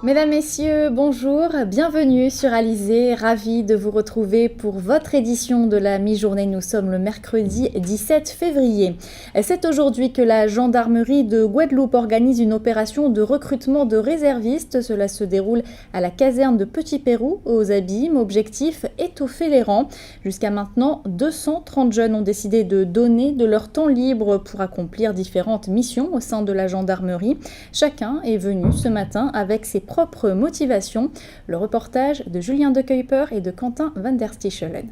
Mesdames, Messieurs, bonjour, bienvenue sur Alizé, ravi de vous retrouver pour votre édition de la mi-journée. Nous sommes le mercredi 17 février. C'est aujourd'hui que la gendarmerie de Guadeloupe organise une opération de recrutement de réservistes. Cela se déroule à la caserne de Petit Pérou, aux Abîmes. Objectif, étoffer les rangs. Jusqu'à maintenant, 230 jeunes ont décidé de donner de leur temps libre pour accomplir différentes missions au sein de la gendarmerie. Chacun est venu ce matin avec ses propre motivation. Le reportage de Julien de Kuyper et de Quentin van der Stichelen.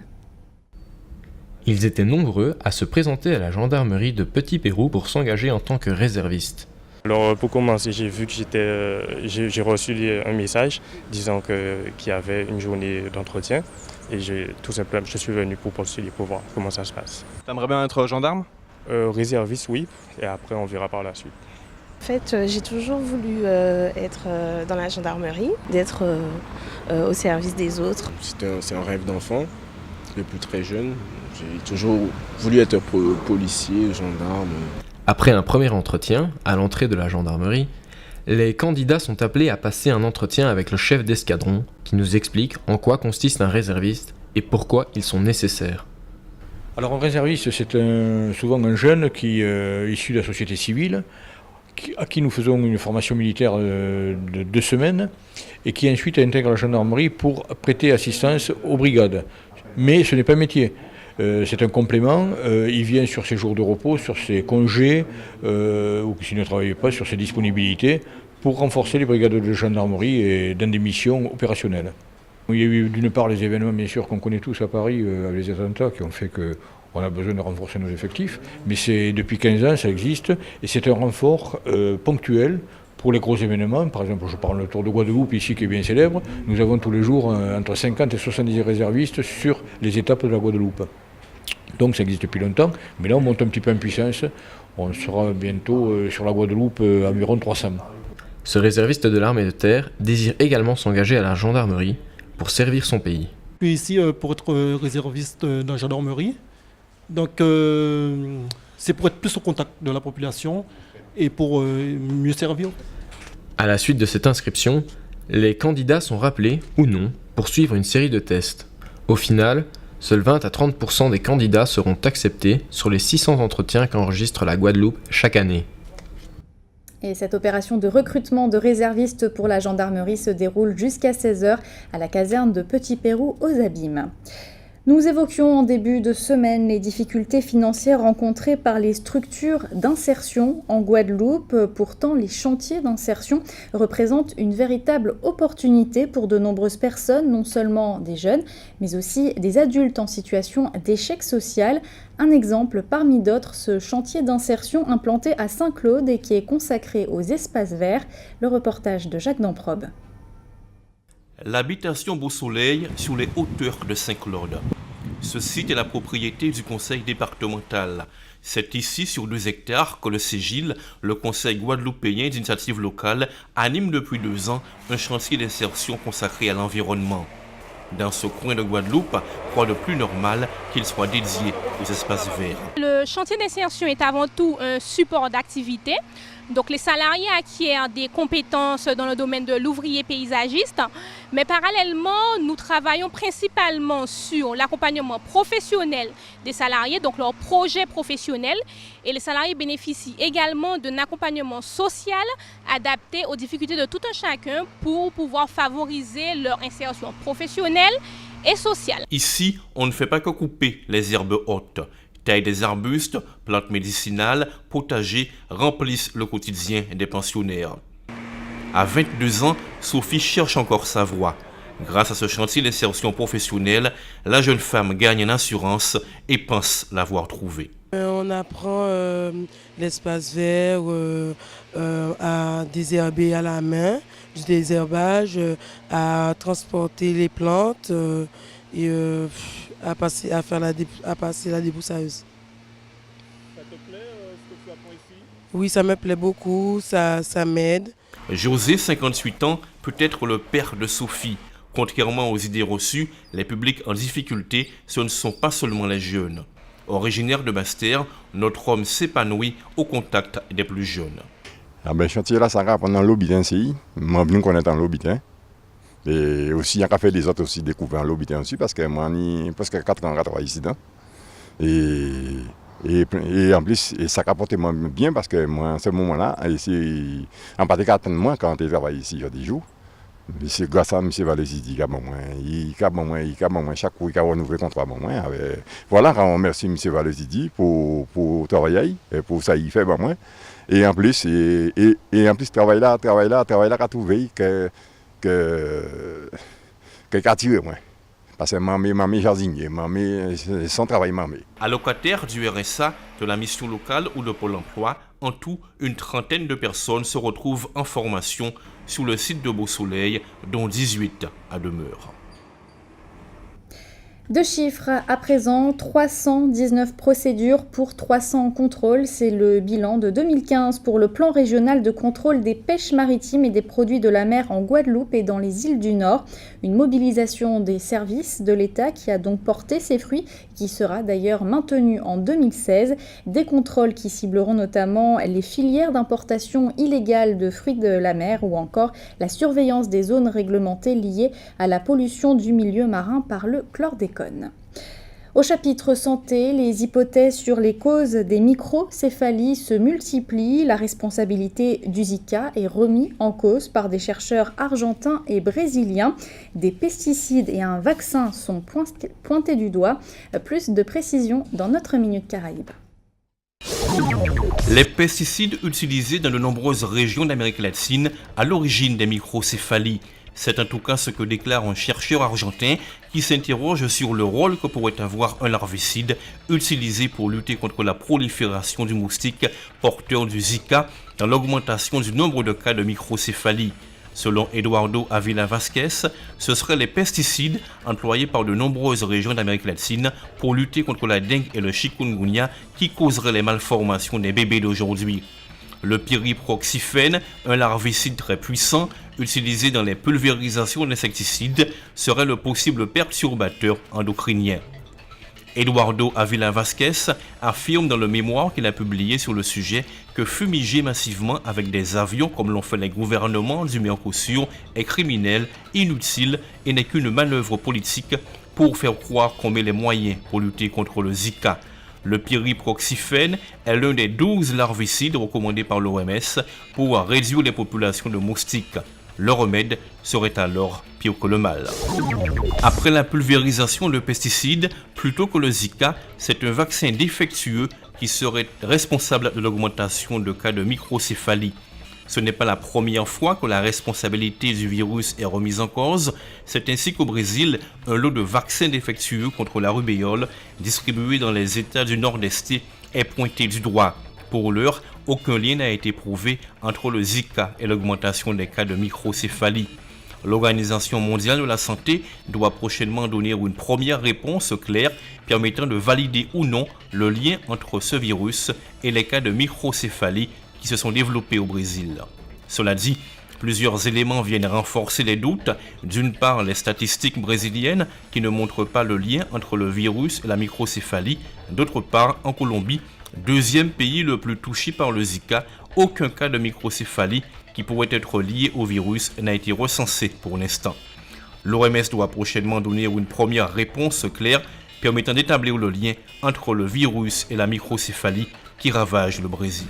Ils étaient nombreux à se présenter à la gendarmerie de Petit Pérou pour s'engager en tant que réservistes. Alors pour commencer, j'ai vu que j'ai reçu un message disant qu'il y avait une journée d'entretien et tout simplement je suis venu pour postuler pour voir comment ça se passe. T'aimerais bien être gendarme ? Réserviste, oui, et après on verra par la suite. En fait, j'ai toujours voulu être dans la gendarmerie, d'être au service des autres. C'est un rêve d'enfant, depuis très jeune. J'ai toujours voulu être policier, gendarme. Après un premier entretien, à l'entrée de la gendarmerie, les candidats sont appelés à passer un entretien avec le chef d'escadron qui nous explique en quoi consiste un réserviste et pourquoi ils sont nécessaires. Alors un réserviste, c'est souvent un jeune qui issu de la société civile, à qui nous faisons une formation militaire de 2 semaines et qui ensuite intègre la gendarmerie pour prêter assistance aux brigades. Mais ce n'est pas un métier, c'est un complément, il vient sur ses jours de repos, sur ses congés, ou s'il ne travaille pas, sur ses disponibilités, pour renforcer les brigades de gendarmerie et dans des missions opérationnelles. Il y a eu d'une part les événements bien sûr qu'on connaît tous à Paris, avec les attentats qui ont fait qu'on a besoin de renforcer nos effectifs, mais depuis 15 ans ça existe et c'est un renfort ponctuel pour les gros événements. Par exemple, je parle du Tour de Guadeloupe ici qui est bien célèbre, nous avons tous les jours entre 50 et 70 réservistes sur les étapes de la Guadeloupe. Donc ça existe depuis longtemps, mais là on monte un petit peu en puissance, on sera bientôt sur la Guadeloupe environ 300. Ce réserviste de l'armée de terre désire également s'engager à la gendarmerie pour servir son pays. Je suis ici pour être réserviste dans la gendarmerie. Donc c'est pour être plus au contact de la population et pour mieux servir. À la suite de cette inscription, les candidats sont rappelés, ou non, pour suivre une série de tests. Au final, seuls 20 à 30% des candidats seront acceptés sur les 600 entretiens qu'enregistre la Guadeloupe chaque année. Et cette opération de recrutement de réservistes pour la gendarmerie se déroule jusqu'à 16h à la caserne de Petit Pérou aux Abîmes. Nous évoquions en début de semaine les difficultés financières rencontrées par les structures d'insertion en Guadeloupe. Pourtant, les chantiers d'insertion représentent une véritable opportunité pour de nombreuses personnes, non seulement des jeunes, mais aussi des adultes en situation d'échec social. Un exemple parmi d'autres, ce chantier d'insertion implanté à Saint-Claude et qui est consacré aux espaces verts. Le reportage de Jacques Damprobe. L'habitation Beau Soleil sur les hauteurs de Saint-Claude. Ce site est la propriété du conseil départemental. C'est ici, sur 2 hectares, que le CEGIL, le conseil guadeloupéen d'initiative locale, anime depuis 2 ans un chantier d'insertion consacré à l'environnement. Dans ce coin de Guadeloupe, quoi de plus normal qu'il soit dédié aux espaces verts. Le chantier d'insertion est avant tout un support d'activité. Donc les salariés acquièrent des compétences dans le domaine de l'ouvrier paysagiste, mais parallèlement, nous travaillons principalement sur l'accompagnement professionnel des salariés, donc leur projet professionnel, et les salariés bénéficient également d'un accompagnement social adapté aux difficultés de tout un chacun pour pouvoir favoriser leur insertion professionnelle et sociale. Ici, on ne fait pas que couper les herbes hautes. Taille des arbustes, plantes médicinales, potagers remplissent le quotidien des pensionnaires. À 22 ans, Sophie cherche encore sa voie. Grâce à ce chantier d'insertion professionnelle, la jeune femme gagne en assurance et pense l'avoir trouvé. On apprend l'espace vert, à désherber à la main, du désherbage, à transporter les plantes et à passer la débroussailleuse. Ça te plaît ce que tu apprends ici ? Oui, ça me plaît beaucoup, ça m'aide. José, 58 ans, peut être le père de Sophie. Contrairement aux idées reçues, les publics en difficulté, ce ne sont pas seulement les jeunes. Originaire de Basse-Terre, notre homme s'épanouit au contact des plus jeunes. Ah ben chantier là, ça va pendant l'Obitin, c'est moi bien qu'on est en l'Obitin. Et aussi, il y a fait des autres aussi découvert l'Obitin aussi, parce que moi, j'ai presque 4 ans à travailler ici. Et en plus, et ça capote moi bien, parce que moi, à ce moment-là, en particulier, moi, quand je travaille ici, il y a des jours, c'est grâce à M. Valézy, il a chaque fois qu'il a renouvelé le contrat. Voilà, quand on remercie M. Valézy pour travailler, et pour ça, il fait moi. Et en plus, travail là, a trouvé que qu'a tiré moi. Parce que mamie jardinier, son travail mamie. Allocataires du RSA, de la mission locale ou de Pôle emploi, en tout, une trentaine de personnes se retrouvent en formation sur le site de Beau-Soleil, dont 18 à demeure. Deux chiffres à présent, 319 procédures pour 300 contrôles. C'est le bilan de 2015 pour le plan régional de contrôle des pêches maritimes et des produits de la mer en Guadeloupe et dans les îles du Nord. Une mobilisation des services de l'État qui a donc porté ses fruits, qui sera d'ailleurs maintenue en 2016. Des contrôles qui cibleront notamment les filières d'importation illégale de fruits de la mer ou encore la surveillance des zones réglementées liées à la pollution du milieu marin par le chlordécone. Au chapitre santé, les hypothèses sur les causes des microcéphalies se multiplient. La responsabilité du Zika est remise en cause par des chercheurs argentins et brésiliens. Des pesticides et un vaccin sont pointés du doigt. Plus de précision dans notre Minute Caraïbe. Les pesticides utilisés dans de nombreuses régions d'Amérique latine à l'origine des microcéphalies. C'est en tout cas ce que déclare un chercheur argentin qui s'interroge sur le rôle que pourrait avoir un larvicide utilisé pour lutter contre la prolifération du moustique porteur du Zika dans l'augmentation du nombre de cas de microcéphalie. Selon Eduardo Avila Vasquez, ce seraient les pesticides employés par de nombreuses régions d'Amérique latine pour lutter contre la dengue et le chikungunya qui causeraient les malformations des bébés d'aujourd'hui. Le pyriproxyphène, un larvicide très puissant, utilisé dans les pulvérisations d'insecticides, serait le possible perturbateur endocrinien. Eduardo Avila Vasquez affirme dans le mémoire qu'il a publié sur le sujet que fumiger massivement avec des avions comme l'ont fait les gouvernements du Mercosur est criminel, inutile et n'est qu'une manœuvre politique pour faire croire qu'on met les moyens pour lutter contre le Zika. Le pyriproxyphène est l'un des 12 larvicides recommandés par l'OMS pour réduire les populations de moustiques. Le remède serait alors pire que le mal. Après la pulvérisation de pesticides, plutôt que le Zika, c'est un vaccin défectueux qui serait responsable de l'augmentation de cas de microcéphalie. Ce n'est pas la première fois que la responsabilité du virus est remise en cause. C'est ainsi qu'au Brésil, un lot de vaccins défectueux contre la rubéole distribués dans les États du Nord-Est est pointé du doigt. Pour l'heure, aucun lien n'a été prouvé entre le Zika et l'augmentation des cas de microcéphalie. L'Organisation mondiale de la santé doit prochainement donner une première réponse claire permettant de valider ou non le lien entre ce virus et les cas de microcéphalie qui se sont développés au Brésil. Cela dit, plusieurs éléments viennent renforcer les doutes. D'une part, les statistiques brésiliennes qui ne montrent pas le lien entre le virus et la microcéphalie. D'autre part, en Colombie, deuxième pays le plus touché par le Zika, aucun cas de microcéphalie qui pourrait être lié au virus n'a été recensé pour l'instant. L'OMS doit prochainement donner une première réponse claire permettant d'établir le lien entre le virus et la microcéphalie qui ravage le Brésil.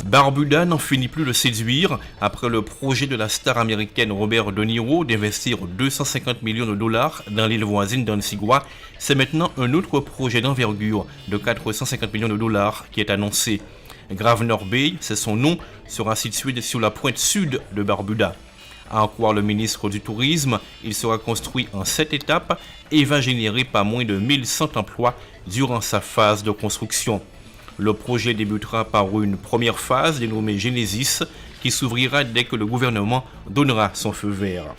Barbuda n'en finit plus de séduire. Après le projet de la star américaine Robert De Niro d'investir 250 millions de dollars dans l'île voisine d'Antigua, c'est maintenant un autre projet d'envergure de 450 millions de dollars qui est annoncé. Grosvenor Bay, c'est son nom, sera situé sur la pointe sud de Barbuda. À en croire le ministre du Tourisme, il sera construit en 7 étapes et va générer pas moins de 1100 emplois durant sa phase de construction. Le projet débutera par une première phase dénommée Genesis qui s'ouvrira dès que le gouvernement donnera son feu vert.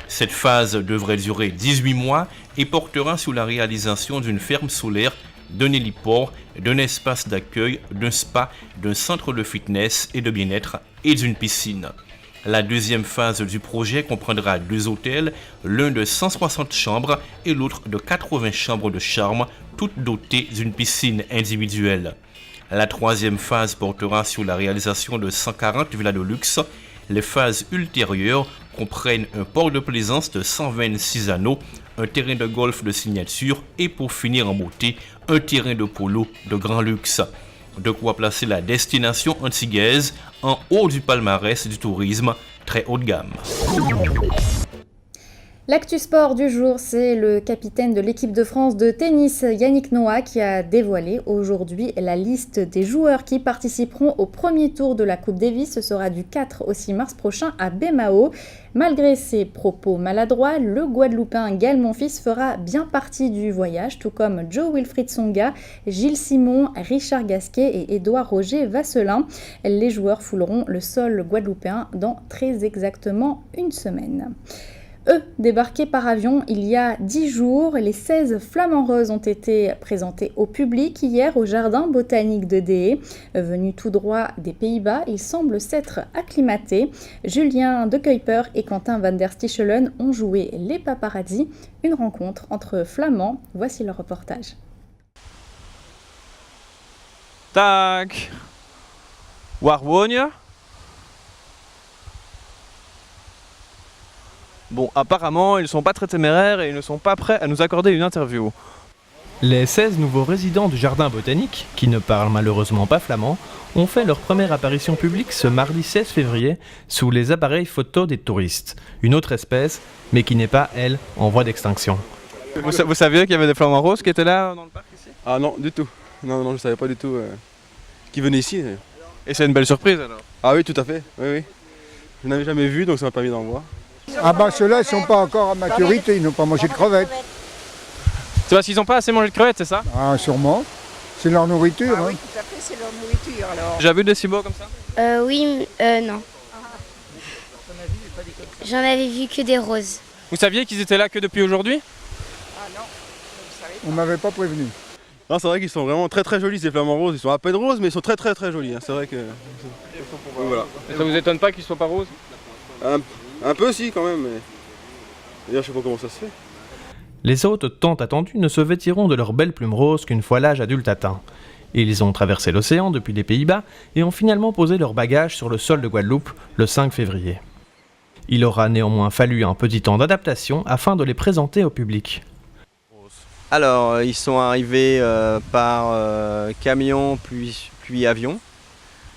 Cette phase devrait durer 18 mois et portera sur la réalisation d'une ferme solaire, d'un héliport, d'un espace d'accueil, d'un spa, d'un centre de fitness et de bien-être et d'une piscine. La deuxième phase du projet comprendra 2 hôtels, l'un de 160 chambres et l'autre de 80 chambres de charme, toutes dotées d'une piscine individuelle. La troisième phase portera sur la réalisation de 140 villas de luxe. Les phases ultérieures comprennent un port de plaisance de 126 anneaux, un terrain de golf de signature et pour finir en beauté, un terrain de polo de grand luxe. De quoi placer la destination antillaise en haut du palmarès du tourisme très haut de gamme. L'actu sport du jour, c'est le capitaine de l'équipe de France de tennis, Yannick Noah, qui a dévoilé aujourd'hui la liste des joueurs qui participeront au premier tour de la Coupe Davis. Ce sera du 4 au 6 mars prochain à Baie-Mahault. Malgré ses propos maladroits, le Guadeloupéen Gaël Monfils fera bien partie du voyage, tout comme Jo-Wilfried Tsonga, Gilles Simon, Richard Gasquet et Édouard Roger Vasselin. Les joueurs fouleront le sol guadeloupéen dans très exactement une semaine. Eux, débarqués par avion il y a 10 jours, les 16 flamants roses ont été présentés au public hier au jardin botanique de Dehe. Venus tout droit des Pays-Bas, ils semblent s'être acclimatés. Julien de Kuiper et Quentin van der Stichelen ont joué les paparazzi. Une rencontre entre flamands, voici leur reportage. Tac. Waar woon je? Bon, apparemment, ils ne sont pas très téméraires et ils ne sont pas prêts à nous accorder une interview. Les 16 nouveaux résidents du jardin botanique, qui ne parlent malheureusement pas flamand, ont fait leur première apparition publique ce mardi 16 février sous les appareils photo des touristes. Une autre espèce, mais qui n'est pas, elle, en voie d'extinction. Vous saviez qu'il y avait des flamants roses qui étaient là dans le parc ici? Ah non, du tout. Non, je ne savais pas du tout qu'ils venaient ici. Et c'est une belle surprise alors? Ah oui, tout à fait. Oui. Je n'avais jamais vu, donc ça m'a permis d'en voir. Ah bah ceux-là, ils ne sont pas encore à maturité, ils n'ont pas mangé de crevettes. C'est parce qu'ils n'ont pas assez mangé de crevettes, c'est ça? Ah sûrement, c'est leur nourriture. Ah oui, tout à fait, c'est leur nourriture alors. J'ai vu des si beaux comme ça? Non. J'en avais vu que des roses. Vous saviez qu'ils étaient là que depuis aujourd'hui? Ah non, je ne savais pas. On m'avait pas prévenu. Non, c'est vrai qu'ils sont vraiment très très jolis ces flamants roses, ils sont à peine roses mais ils sont très très très jolis. Hein. C'est vrai que... Voilà. Et ça vous étonne pas qu'ils soient pas roses? Un peu si quand même, mais d'ailleurs je sais pas comment ça se fait. Les hôtes tant attendus ne se vêtiront de leurs belles plumes roses qu'une fois l'âge adulte atteint. Ils ont traversé l'océan depuis les Pays-Bas et ont finalement posé leurs bagages sur le sol de Guadeloupe le 5 février. Il aura néanmoins fallu un petit temps d'adaptation afin de les présenter au public. Alors, ils sont arrivés par camion puis avion.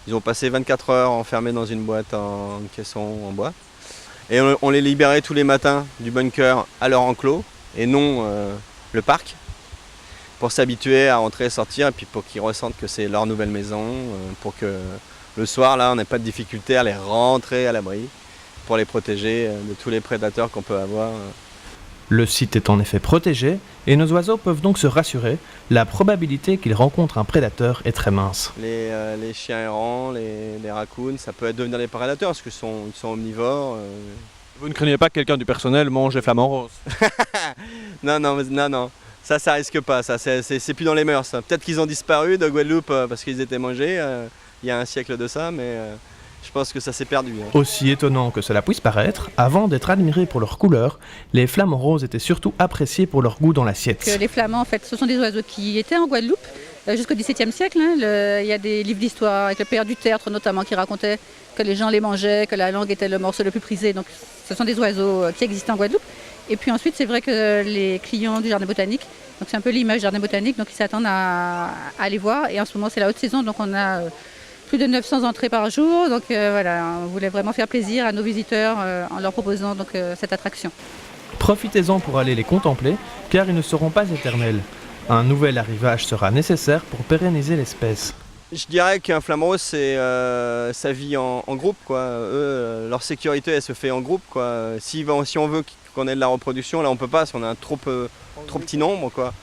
Ils ont passé 24 heures enfermés dans une boîte en caisson en bois. Et on les libérait tous les matins du bunker à leur enclos et non le parc pour s'habituer à rentrer et sortir et puis pour qu'ils ressentent que c'est leur nouvelle maison, pour que le soir là on n'ait pas de difficulté à les rentrer à l'abri, pour les protéger de tous les prédateurs qu'on peut avoir. Le site est en effet protégé et nos oiseaux peuvent donc se rassurer, la probabilité qu'ils rencontrent un prédateur est très mince. Les chiens errants, les raccoons, ça peut devenir des prédateurs parce qu'ils sont omnivores. Vous ne craignez pas que quelqu'un du personnel mange les flamants roses? Non, ça risque pas, ça c'est plus dans les mœurs. Peut-être qu'ils ont disparu de Guadeloupe parce qu'ils étaient mangés il y a un siècle de ça, mais je pense que ça s'est perdu. Aussi étonnant que cela puisse paraître, avant d'être admirés pour leur couleur, les flamants roses étaient surtout appréciés pour leur goût dans l'assiette. Les flamands, en fait, ce sont des oiseaux qui étaient en Guadeloupe jusqu'au XVIIe siècle. Il y a des livres d'histoire avec le père du Tertre notamment qui racontait que les gens les mangeaient, que la langue était le morceau le plus prisé. Donc ce sont des oiseaux qui existaient en Guadeloupe. Et puis ensuite, c'est vrai que les clients du jardin botanique, donc c'est un peu l'image du jardin botanique, donc ils s'attendent à aller voir. Et en ce moment, c'est la haute saison, donc on a plus de 900 entrées par jour. Donc voilà, on voulait vraiment faire plaisir à nos visiteurs en leur proposant donc, cette attraction. Profitez-en pour aller les contempler, car ils ne seront pas éternels. Un nouvel arrivage sera nécessaire pour pérenniser l'espèce. Je dirais qu'un flamant rose, c'est ça vit en groupe, quoi. Eux, leur sécurité, elle se fait en groupe, quoi. Si on veut qu'on ait de la reproduction, là on peut pas, parce qu'on a un trop petit nombre, quoi.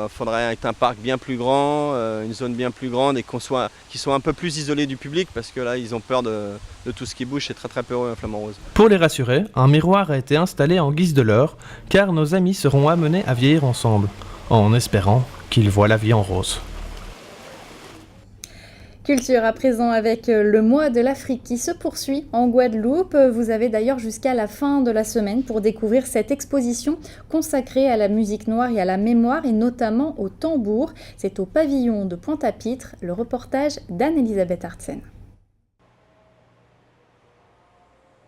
Faudrait être un parc bien plus grand, une zone bien plus grande et qu'ils soient un peu plus isolés du public, parce que là ils ont peur de tout ce qui bouge, c'est très très peureux un flamant rose. Pour les rassurer, un miroir a été installé en guise de leurre, car nos amis seront amenés à vieillir ensemble, en espérant qu'ils voient la vie en rose. Culture à présent avec le mois de l'Afrique qui se poursuit en Guadeloupe. Vous avez d'ailleurs jusqu'à la fin de la semaine pour découvrir cette exposition consacrée à la musique noire et à la mémoire et notamment au tambour. C'est au pavillon de Pointe-à-Pitre, le reportage d'Anne-Elisabeth Artsen.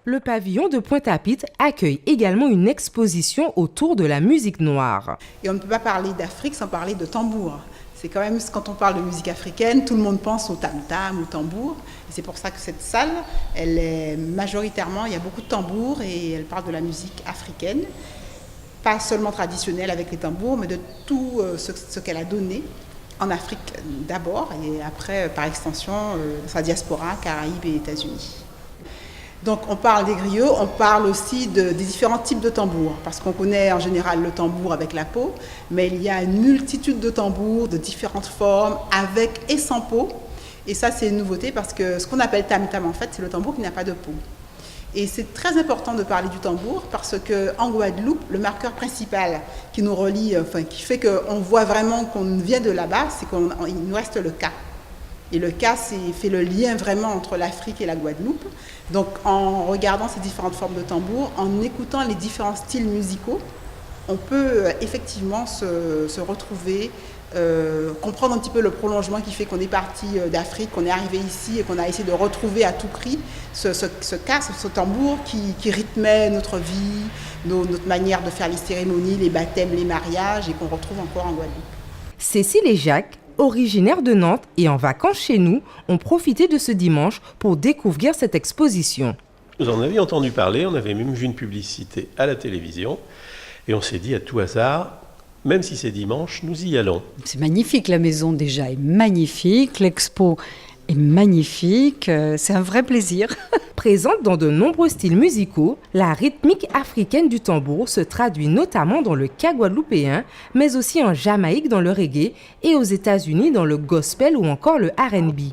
Le pavillon de Pointe-à-Pitre accueille également une exposition autour de la musique noire. Et on ne peut pas parler d'Afrique sans parler de tambour. C'est quand même, quand on parle de musique africaine, tout le monde pense au tam-tam, au tambour. Et c'est pour ça que cette salle, elle est majoritairement, il y a beaucoup de tambours et elle parle de la musique africaine. Pas seulement traditionnelle avec les tambours, mais de tout ce qu'elle a donné en Afrique d'abord et après, par extension, sa diaspora, Caraïbes et États-Unis. Donc on parle des griots, on parle aussi des différents types de tambours, parce qu'on connaît en général le tambour avec la peau, mais il y a une multitude de tambours de différentes formes, avec et sans peau. Et ça c'est une nouveauté parce que ce qu'on appelle tam-tam en fait, c'est le tambour qui n'a pas de peau. Et c'est très important de parler du tambour parce qu'en Guadeloupe, le marqueur principal qui nous relie, qui fait qu'on voit vraiment qu'on vient de là-bas, c'est qu'il nous reste le Ka. Et le Ka fait le lien vraiment entre l'Afrique et la Guadeloupe. Donc en regardant ces différentes formes de tambour, en écoutant les différents styles musicaux, on peut effectivement se retrouver, comprendre un petit peu le prolongement qui fait qu'on est parti d'Afrique, qu'on est arrivé ici et qu'on a essayé de retrouver à tout prix ce Ka, ce tambour qui rythmait notre vie, notre manière de faire les cérémonies, les baptêmes, les mariages et qu'on retrouve encore en Guadeloupe. Cécile et Jacques, originaires de Nantes et en vacances chez nous, ont profité de ce dimanche pour découvrir cette exposition. Nous en avions entendu parler, on avait même vu une publicité à la télévision et on s'est dit à tout hasard, même si c'est dimanche, nous y allons. C'est magnifique, la maison déjà est magnifique, l'expo est magnifique, c'est un vrai plaisir. Présente dans de nombreux styles musicaux, la rythmique africaine du tambour se traduit notamment dans le Ka guadeloupéen, mais aussi en Jamaïque dans le reggae et aux États-Unis dans le gospel ou encore le R&B.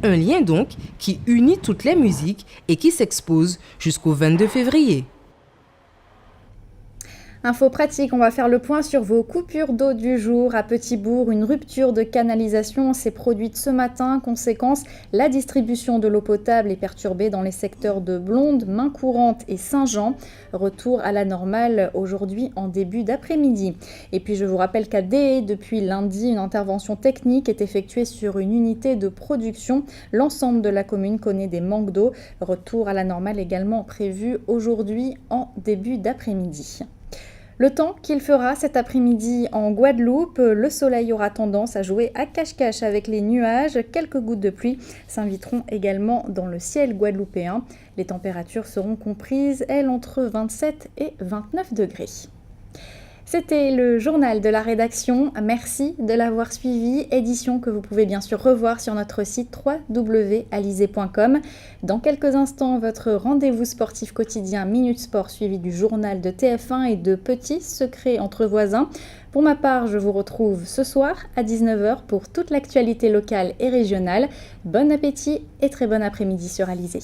Un lien donc qui unit toutes les musiques et qui s'expose jusqu'au 22 février. Info pratique, on va faire le point sur vos coupures d'eau du jour. À Petit-Bourg, une rupture de canalisation s'est produite ce matin. Conséquence, la distribution de l'eau potable est perturbée dans les secteurs de Blonde, Main-Courante et Saint-Jean. Retour à la normale aujourd'hui en début d'après-midi. Et puis je vous rappelle qu'à Déé, depuis lundi, une intervention technique est effectuée sur une unité de production. L'ensemble de la commune connaît des manques d'eau. Retour à la normale également prévu aujourd'hui en début d'après-midi. Le temps qu'il fera cet après-midi en Guadeloupe, le soleil aura tendance à jouer à cache-cache avec les nuages. Quelques gouttes de pluie s'inviteront également dans le ciel guadeloupéen. Les températures seront comprises, elles, entre 27 et 29 degrés. C'était le journal de la rédaction. Merci de l'avoir suivi. Édition que vous pouvez bien sûr revoir sur notre site www.alizé.com. Dans quelques instants, votre rendez-vous sportif quotidien Minute Sport suivi du journal de TF1 et de Petits secrets entre voisins. Pour ma part, je vous retrouve ce soir à 19h pour toute l'actualité locale et régionale. Bon appétit et très bon après-midi sur Alizé.